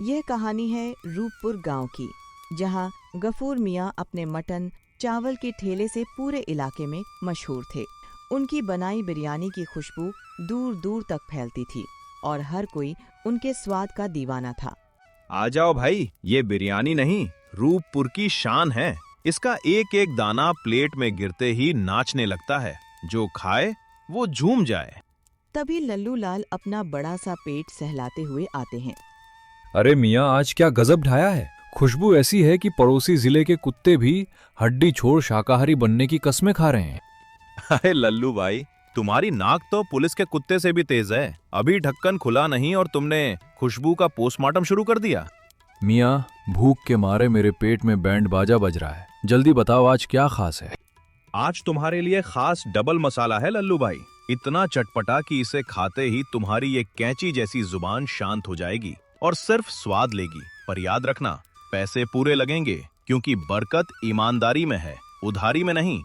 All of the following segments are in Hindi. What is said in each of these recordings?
यह कहानी है रूपपुर गांव की, जहां गफूर मियां अपने मटन चावल के ठेले से पूरे इलाके में मशहूर थे। उनकी बनाई बिरयानी की खुशबू दूर दूर तक फैलती थी और हर कोई उनके स्वाद का दीवाना था। आ जाओ भाई, ये बिरयानी नहीं, रूपपुर की शान है। इसका एक एक दाना प्लेट में गिरते ही नाचने लगता है। जो खाए वो झूम जाए। तभी लल्लू लाल अपना बड़ा सा पेट सहलाते हुए आते हैं। अरे मियाँ, आज क्या गजब ढाया है। खुशबू ऐसी है कि पड़ोसी जिले के कुत्ते भी हड्डी छोड़ शाकाहारी बनने की कस्में खा रहे हैं। अरे लल्लू भाई, तुम्हारी नाक तो पुलिस के कुत्ते से भी तेज है। अभी ढक्कन खुला नहीं और तुमने खुशबू का पोस्टमार्टम शुरू कर दिया। मियाँ, भूख के मारे मेरे पेट में बैंड बाजा बज रहा है। जल्दी बताओ, आज क्या खास है। आज तुम्हारे लिए खास डबल मसाला है लल्लू भाई। इतना चटपटा कि इसे खाते ही तुम्हारी ये कैंची जैसी जुबान शांत हो जाएगी और सिर्फ स्वाद लेगी। पर याद रखना, पैसे पूरे लगेंगे, क्योंकि बरकत ईमानदारी में है, उधारी में नहीं।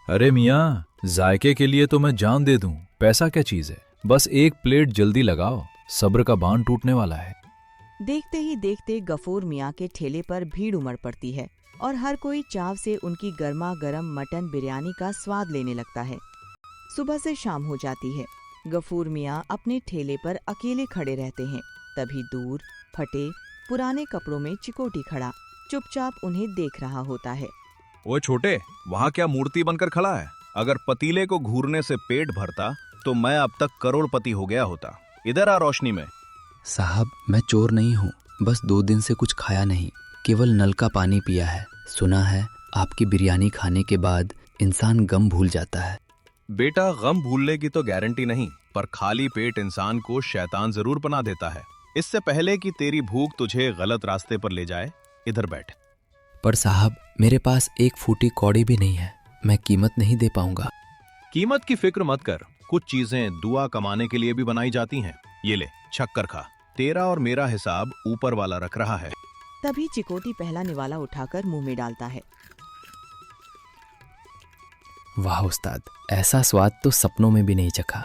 अरे मियाँ, जायके के लिए तो मैं जान दे दूं, पैसा क्या चीज है। बस एक प्लेट जल्दी लगाओ, सब्र का बांध टूटने वाला है। देखते ही देखते गफूर मियां के ठेले पर भीड़ उमड़ पड़ती है और हर कोई चाव से उनकी गर्मा गर्म मटन बिरयानी का स्वाद लेने लगता है। सुबह से शाम हो जाती है। गफूर मियां अपने ठेले पर अकेले खड़े रहते हैं। तभी दूर फटे पुराने कपड़ों में चिकोटी खड़ा चुपचाप उन्हें देख रहा होता है। ओए छोटे, वहाँ क्या मूर्ति बनकर खड़ा है? अगर पतीले को घूरने से पेट भरता तो मैं अब तक करोड़पति हो गया होता। इधर आ रोशनी में। साहब, मैं चोर नहीं हूँ, बस 2 दिन से कुछ खाया नहीं, केवल नल का पानी पिया है। सुना है आपकी बिरयानी खाने के बाद इंसान गम भूल जाता है। बेटा, गम भूलने की तो गारंटी नहीं, पर खाली पेट इंसान को शैतान जरूर बना देता है। इससे पहले कि तेरी भूख तुझे गलत रास्ते पर ले जाए, इधर बैठ। पर साहब, मेरे पास 1 फूटी कौड़ी भी नहीं है, मैं कीमत नहीं दे पाऊंगा। कीमत की फिक्र मत कर, कुछ चीजें दुआ कमाने के लिए भी बनाई जाती हैं। ये ले, छक्कर खा। तेरा और मेरा हिसाब ऊपर वाला रख रहा है। तभी चिकोटी पहला निवाला उठाकर मुंह में डालता है। वाह उस्ताद, ऐसा स्वाद तो सपनों में भी नहीं चखा।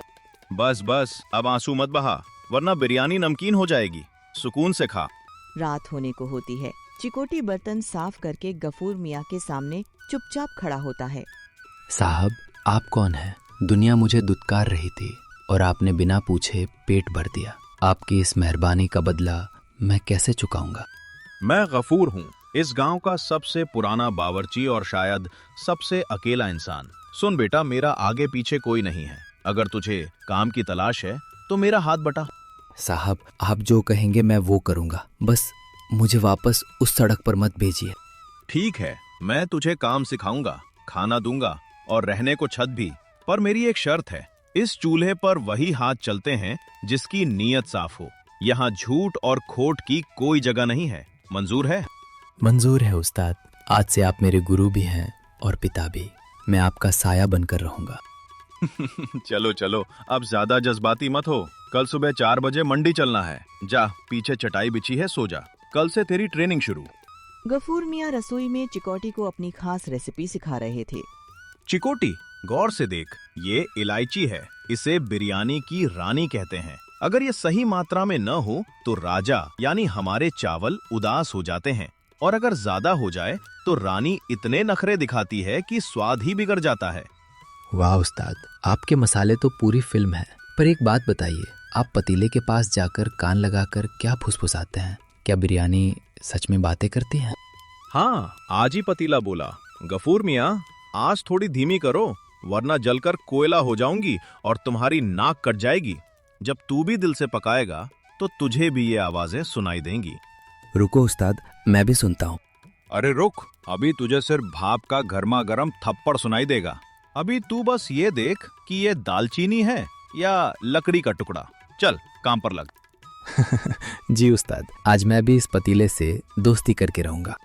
बस बस, अब आंसू मत बहा, वरना बिरयानी नमकीन हो जाएगी। सुकून से खा। रात होने को होती है। चिकोटी बर्तन साफ करके गफूर मियां के सामने चुपचाप खड़ा होता है। साहब, आप कौन हैं? दुनिया मुझे दुत्कार रही थी और आपने बिना पूछे पेट भर दिया। आपकी इस मेहरबानी का बदला मैं कैसे चुकाऊंगा? मैं गफूर हूँ, इस गांव का सबसे पुराना बावर्ची और शायद सबसे अकेला इंसान। सुन बेटा, मेरा आगे पीछे कोई नहीं है। अगर तुझे काम की तलाश है तो मेरा हाथ बटा। साहब, आप जो कहेंगे मैं वो करूंगा, बस मुझे वापस उस सड़क पर मत भेजिए। ठीक है, मैं तुझे काम सिखाऊंगा, खाना दूंगा और रहने को छत भी। पर मेरी एक शर्त है, इस चूल्हे पर वही हाथ चलते हैं जिसकी नीयत साफ हो। यहाँ झूठ और खोट की कोई जगह नहीं है। मंजूर है? मंजूर है उस्ताद। आज से आप मेरे गुरु भी हैं और पिता भी। मैं आपका साया बनकर रहूंगा। चलो चलो, अब ज्यादा जज्बाती मत हो। कल सुबह 4 बजे मंडी चलना है। जा, पीछे चटाई बिछी है, सो जा। कल से तेरी ट्रेनिंग शुरू। गफूर मियां रसोई में चिकोटी को अपनी खास रेसिपी सिखा रहे थे। चिकोटी, गौर से देख, ये इलायची है। इसे बिरयानी की रानी कहते हैं। अगर ये सही मात्रा में न हो तो राजा यानी हमारे चावल उदास हो जाते हैं, और अगर ज्यादा हो जाए तो रानी इतने नखरे दिखाती है कि स्वाद ही बिगड़ जाता है। वाह उस्ताद, आपके मसाले तो पूरी फिल्म है। पर एक बात बताइए, आप पतीले के पास जाकर कान लगाकर क्या फुसफुसाते हैं? क्या बिरयानी सच में बातें करती है? हाँ, आज ही पतीला बोला, गफूर मियाँ, आज थोड़ी धीमी करो, वरना जलकर कोयला हो जाऊंगी और तुम्हारी नाक कट जाएगी। जब तू भी दिल से पकाएगा तो तुझे भी ये आवाजें सुनाई देंगी। रुको उस्ताद, मैं भी सुनता हूँ। अरे रुक, अभी तुझे सिर्फ भाप का गर्मा गर्म थप्पड़ सुनाई देगा। अभी तू बस ये देख कि ये दालचीनी है या लकड़ी का टुकड़ा। चल, काम पर लग। जी उस्ताद, आज मैं भी इस पतीले से दोस्ती करके रहूंगा।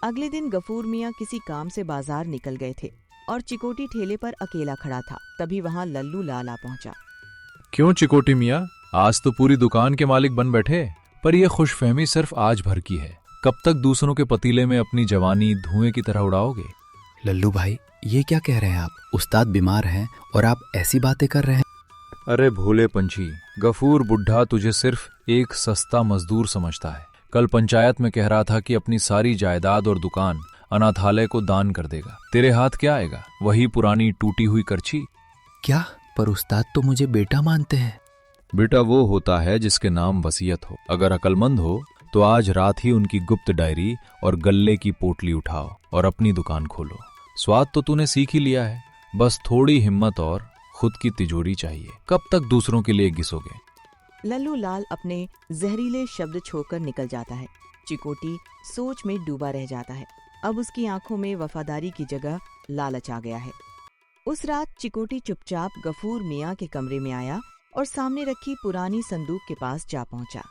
अगले दिन गफूर मियां किसी काम से बाजार निकल गए थे और चिकोटी ठेले पर अकेला खड़ा था। तभी वहाँ लल्लू लाल आ पहुंचा। क्यों चिकोटी मियाँ, आज तो पूरी दुकान के मालिक बन बैठे। पर यह खुशफहमी सिर्फ आज भर की है। कब तक दूसरों के पतीले में अपनी जवानी धुएं की तरह उड़ाओगे? लल्लू भाई, ये क्या कह रहे हैं आप? उस्ताद बीमार हैं और आप ऐसी बातें कर रहे हैं। अरे भोले पंछी, गफूर बुढ़ा तुझे सिर्फ एक सस्ता मजदूर समझता है। कल पंचायत में कह रहा था कि अपनी सारी जायदाद और दुकान अनाथालय को दान कर देगा। तेरे हाथ क्या आएगा? वही पुरानी टूटी हुई करछी। क्या? पर उस्ताद तो मुझे बेटा मानते हैं। बेटा वो होता है जिसके नाम वसीयत हो। अगर अकलमंद हो तो आज रात ही उनकी गुप्त डायरी और गल्ले की पोटली उठाओ और अपनी दुकान खोलो। स्वाद तो तूने सीख ही लिया है, बस थोड़ी हिम्मत और खुद की तिजोरी चाहिए। कब तक दूसरों के लिए घिसोगे? लल्लू लाल अपने जहरीले शब्द छोड़कर निकल जाता है। चिकोटी सोच में डूबा रह जाता है। अब उसकी आंखों में वफादारी की जगह लालच आ गया है। उस रात चिकोटी चुपचाप गफूर मियाँ के कमरे में आया और सामने रखी पुरानी संदूक के पास जा पहुंचा।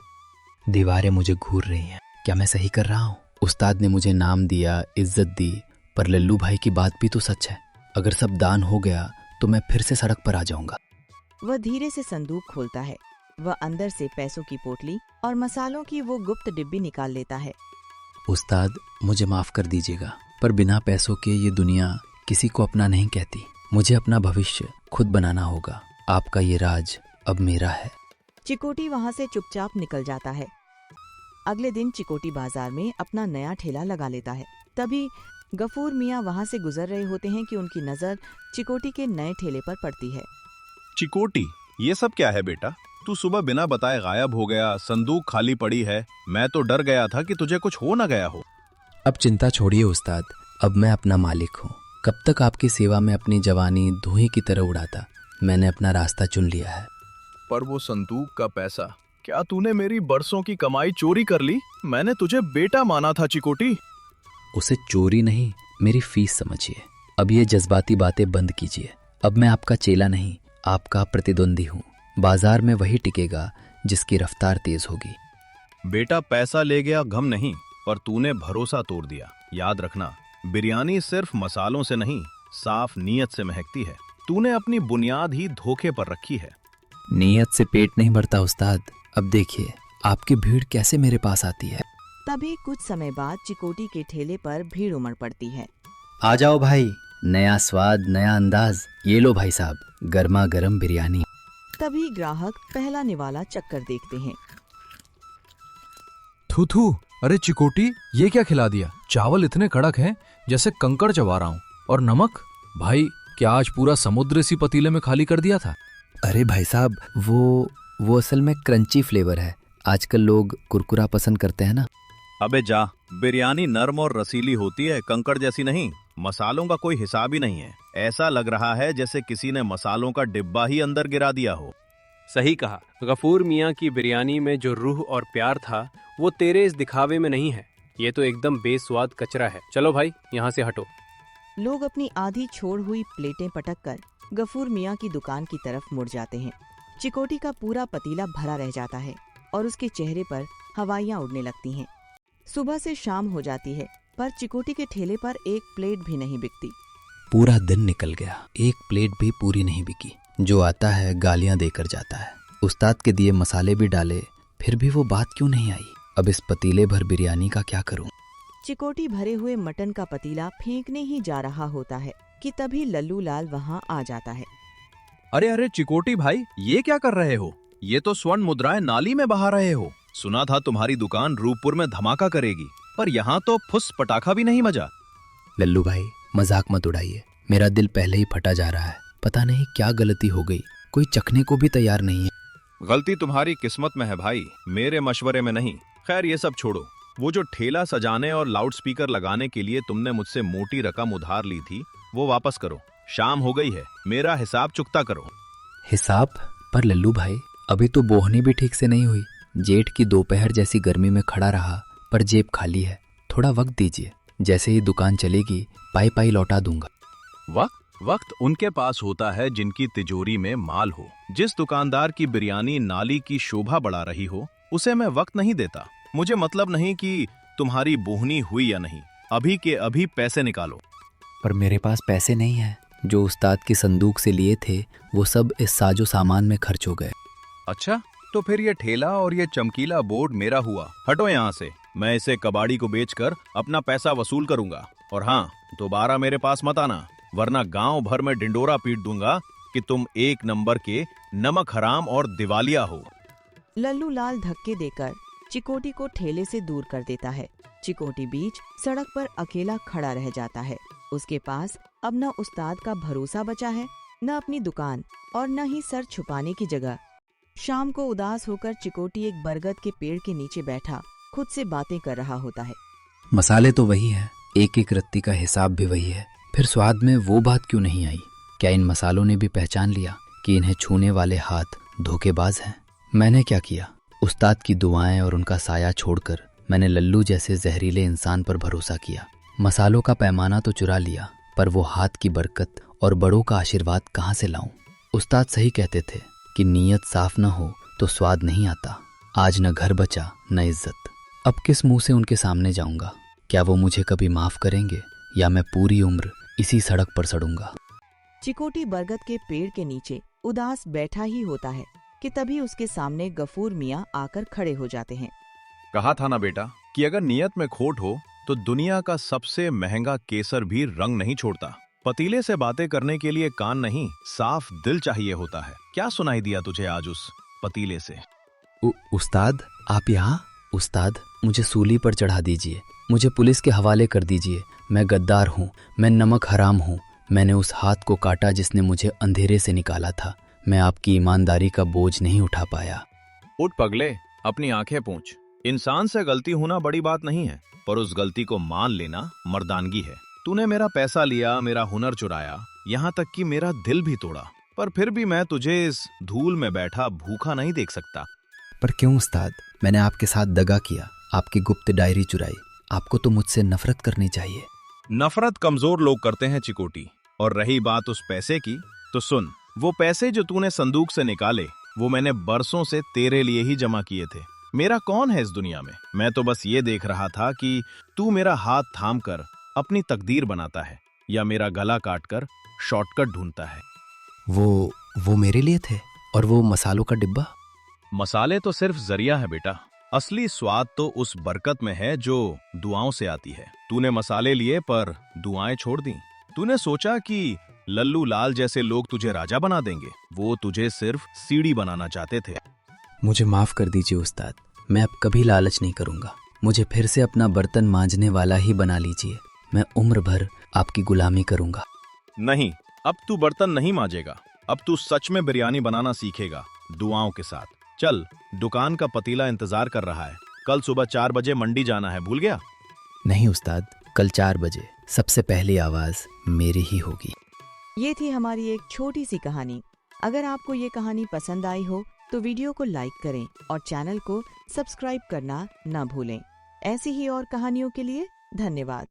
दीवारें मुझे घूर रही हैं। क्या मैं सही कर रहा हूँ? उस्ताद ने मुझे नाम दिया, इज्जत दी, पर लल्लू भाई की बात भी तो सच है। अगर सब दान हो गया तो मैं फिर से सड़क पर आ जाऊंगा। वह धीरे से संदूक खोलता है। वह अंदर से पैसों की पोटली और मसालों की वो गुप्त डिब्बी निकाल लेता है। उस्ताद मुझे माफ कर दीजिएगा, पर बिना पैसों के ये दुनिया किसी को अपना नहीं कहती। मुझे अपना भविष्य खुद बनाना होगा। आपका ये राज अब मेरा है। चिकोटी वहाँ से चुपचाप निकल जाता है। अगले दिन चिकोटी बाजार में अपना नया ठेला लगा लेता है। तभी गफूर मियाँ वहाँ से गुजर रहे होते हैं कि उनकी नजर चिकोटी के नए ठेले पर पड़ती है। चिकोटी, ये सब क्या है बेटा? तू सुबह बिना बताए गायब हो गया, संदूक खाली पड़ी है। मैं तो डर गया था कि तुझे कुछ हो ना गया हो। अब चिंता छोड़िए उस्ताद, अब मैं अपना मालिक हूँ। कब तक आपकी सेवा में अपनी जवानी धुएं की तरह उड़ाता? मैंने अपना रास्ता चुन लिया है। पर वो संदूक का पैसा, क्या तूने मेरी बरसों की कमाई चोरी कर ली? मैंने तुझे बेटा माना था चिकोटी। उसे चोरी नहीं, मेरी फीस समझिए। अब ये जज्बाती बातें बंद कीजिए। अब मैं आपका चेला नहीं, आपका प्रतिद्वंदी हूँ। बाजार में वही टिकेगा जिसकी रफ्तार तेज होगी। बेटा पैसा ले गया गम नहीं, पर तूने भरोसा तोड़ दिया। याद रखना, बिरयानी सिर्फ मसालों से नहीं, साफ नीयत से महकती है। तूने अपनी बुनियाद ही धोखे पर रखी है। नीयत से पेट नहीं भरता उस्ताद। अब देखिए आपकी भीड़ कैसे मेरे पास आती है। तभी कुछ समय बाद चिकोटी के ठेले पर भीड़ उमड़ पड़ती है। आ जाओ भाई, नया स्वाद, नया अंदाज। ये लो भाई साहब, गर्मा गर्म बिरयानी। तभी ग्राहक पहला निवाला चक्कर देखते हैं। थू थू, अरे चिकोटी, ये क्या खिला दिया? चावल इतने कड़क हैं जैसे कंकड़ चबा रहा हूँ। और नमक, भाई क्या आज पूरा समुद्र इसी पतीले में खाली कर दिया था? अरे भाई साहब, वो असल में क्रंची फ्लेवर है। आजकल लोग कुरकुरा पसंद करते हैं ना। अबे जा, बिरयानी नर्म और रसीली होती है, कंकड़ जैसी नहीं। मसालों का कोई हिसाब ही नहीं है। ऐसा लग रहा है जैसे किसी ने मसालों का डिब्बा ही अंदर गिरा दिया हो। सही कहा। गफूर मियाँ की बिरयानी में जो रूह और प्यार था वो तेरे इस दिखावे में नहीं है। ये तो एकदम बेस्वाद कचरा है। चलो भाई, यहाँ से हटो। लोग अपनी आधी छोड़ हुई प्लेटें पटक कर गफूर मियाँ की दुकान की तरफ मुड़ जाते हैं। चिकोटी का पूरा पतीला भरा रह जाता है और उसके चेहरे पर हवाइयाँ उड़ने लगती हैं। सुबह से शाम हो जाती है, पर चिकोटी के ठेले पर एक प्लेट भी नहीं बिकती। पूरा दिन निकल गया, एक प्लेट भी पूरी नहीं बिकी। जो आता है गालियां देकर जाता है। उस्ताद के दिए मसाले भी डाले, फिर भी वो बात क्यों नहीं आई? अब इस पतीले भर बिरयानी का क्या करूं? चिकोटी भरे हुए मटन का पतीला फेंकने ही जा रहा होता है कि तभी लल्लू लाल वहाँ आ जाता है। अरे अरे चिकोटी भाई, ये क्या कर रहे हो? ये तो स्वर्ण मुद्राएं नाली में बहा रहे हो। सुना था तुम्हारी दुकान रूपपुर में धमाका करेगी, पर यहाँ तो फुस पटाखा भी नहीं मजा। लल्लू भाई मजाक मत उड़ाइए, मेरा दिल पहले ही फटा जा रहा है। पता नहीं क्या गलती हो गई, कोई चखने को भी तैयार नहीं है। गलती तुम्हारी किस्मत में है भाई, मेरे मशवरे में नहीं। खैर ये सब छोड़ो, वो जो ठेला सजाने और लाउडस्पीकर लगाने के लिए तुमने मुझसे मोटी रकम उधार ली थी, वो वापस करो। शाम हो गई है, मेरा हिसाब चुकता करो। हिसाब? पर लल्लू भाई अभी तो बोहनी भी ठीक से नहीं हुई। जेठ की दोपहर जैसी गर्मी में खड़ा रहा, पर जेब खाली है। थोड़ा वक्त दीजिए, जैसे ही दुकान चलेगी पाई पाई लौटा दूंगा। वक्त उनके पास होता है जिनकी तिजोरी में माल हो। जिस दुकानदार की बिरयानी नाली की शोभा बढ़ा रही हो, उसे मैं वक्त नहीं देता। मुझे मतलब नहीं कि तुम्हारी बोहनी हुई या नहीं, अभी के अभी पैसे निकालो। पर मेरे पास पैसे नहीं है। जो उस्ताद की संदूक से लिए थे वो सब इस साजो सामान में खर्च हो गए। अच्छा, तो फिर ये ठेला और ये चमकीला बोर्ड मेरा हुआ। हटो यहाँ से, मैं इसे कबाड़ी को बेचकर अपना पैसा वसूल करूंगा। और हाँ, दोबारा मेरे पास मत आना, वरना गांव भर में डिंडोरा पीट दूंगा कि तुम एक नंबर के नमक हराम और दिवालिया हो। लल्लू लाल धक्के देकर चिकोटी को ठेले से दूर कर देता है। चिकोटी बीच सड़क पर अकेला खड़ा रह जाता है। उसके पास अब न उस्ताद का भरोसा बचा है, न अपनी दुकान और न ही सर छुपाने की जगह। शाम को उदास होकर चिकोटी एक बरगद के पेड़ के नीचे बैठा खुद से बातें कर रहा होता है। मसाले तो वही है, एक एक रत्ती का हिसाब भी वही है, फिर स्वाद में वो बात क्यों नहीं आई? क्या इन मसालों ने भी पहचान लिया कि इन्हें छूने वाले हाथ धोखेबाज हैं? मैंने क्या किया? उस्ताद की दुआएं और उनका साया छोड़कर मैंने लल्लू जैसे जहरीले इंसान पर भरोसा किया। मसालों का पैमाना तो चुरा लिया, पर वो हाथ की बरकत और बड़ों का आशीर्वाद कहाँ से लाऊं? उस्ताद सही कहते थे कि नीयत साफ न हो तो स्वाद नहीं आता। आज न घर बचा न इज्जत। अब किस मुंह से उनके सामने जाऊंगा? क्या वो मुझे कभी माफ करेंगे या मैं पूरी उम्र इसी सड़क पर सड़ूंगा? चिकोटी बरगद के पेड़ के नीचे उदास बैठा ही होता है कि तभी उसके सामने गफूर मियाँ आकर खड़े हो जाते हैं। कहा था ना बेटा कि अगर नियत में खोट हो तो दुनिया का सबसे महंगा केसर भी रंग नहीं छोड़ता। पतीले से बातें करने के लिए कान नहीं, साफ दिल चाहिए होता है। क्या सुनाई दिया तुझे आज उस पतीले से? उस्ताद, आप यहाँ? उस्ताद, मुझे सूली पर चढ़ा दीजिए, मुझे पुलिस के हवाले कर दीजिए। मैं गद्दार हूँ, मैं नमक हराम हूँ। मैंने उस हाथ को काटा जिसने मुझे अंधेरे से निकाला था। मैं आपकी ईमानदारी का बोझ नहीं उठा पाया। उठ पगले, अपनी आंखें पूंछ। इंसान से गलती होना बड़ी बात नहीं है, पर उस गलती को मान लेना मर्दानगी है। तूने मेरा पैसा लिया, मेरा हुनर चुराया, यहाँ तक कि मेरा दिल भी तोड़ा, पर फिर भी मैं तुझे इस धूल में बैठा भूखा नहीं देख सकता। पर क्यों उस्ताद? मैंने आपके साथ दगा किया, आपकी गुप्त डायरी चुराई। आपको तो मुझसे नफरत करनी चाहिए। नफरत कमजोर लोग करते हैं चिकोटी। और रही बात उस पैसे की, तो सुन, वो पैसे जो तूने संदूक से निकाले वो मैंने बरसों से तेरे लिए ही जमा किए थे। मेरा कौन है इस दुनिया में? मैं तो बस ये देख रहा था कि तू मेरा हाथ थाम कर अपनी तकदीर बनाता है या मेरा गला काटकर शॉर्टकट ढूंढता है। वो मेरे लिए थे? और वो मसालों का डिब्बा? मसाले तो सिर्फ जरिया है बेटा, असली स्वाद तो उस बरकत में है जो दुआओं से आती है। तूने मसाले लिए पर दुआएं छोड़ दी। तूने सोचा कि लल्लू लाल जैसे लोग तुझे राजा बना देंगे। वो तुझे सिर्फ सीढ़ी बनाना चाहते थे। मुझे माफ कर दीजिए उस्ताद, मैं अब कभी लालच नहीं करूंगा। मुझे फिर से अपना बर्तन मांजने वाला ही बना लीजिए। मैं उम्र भर आपकी गुलामी करूंगा। नहीं, अब तू बर्तन नहीं मांजेगा। अब तू सच में बिरयानी बनाना सीखेगा, दुआओं के साथ। चल, दुकान का पतीला इंतजार कर रहा है। कल सुबह 4 बजे मंडी जाना है, भूल गया? नहीं उस्ताद, कल 4 बजे सबसे पहली आवाज मेरी ही होगी। ये थी हमारी एक छोटी सी कहानी। अगर आपको ये कहानी पसंद आई हो तो वीडियो को लाइक करें और चैनल को सब्सक्राइब करना न भूलें। ऐसी ही और कहानियों के लिए धन्यवाद।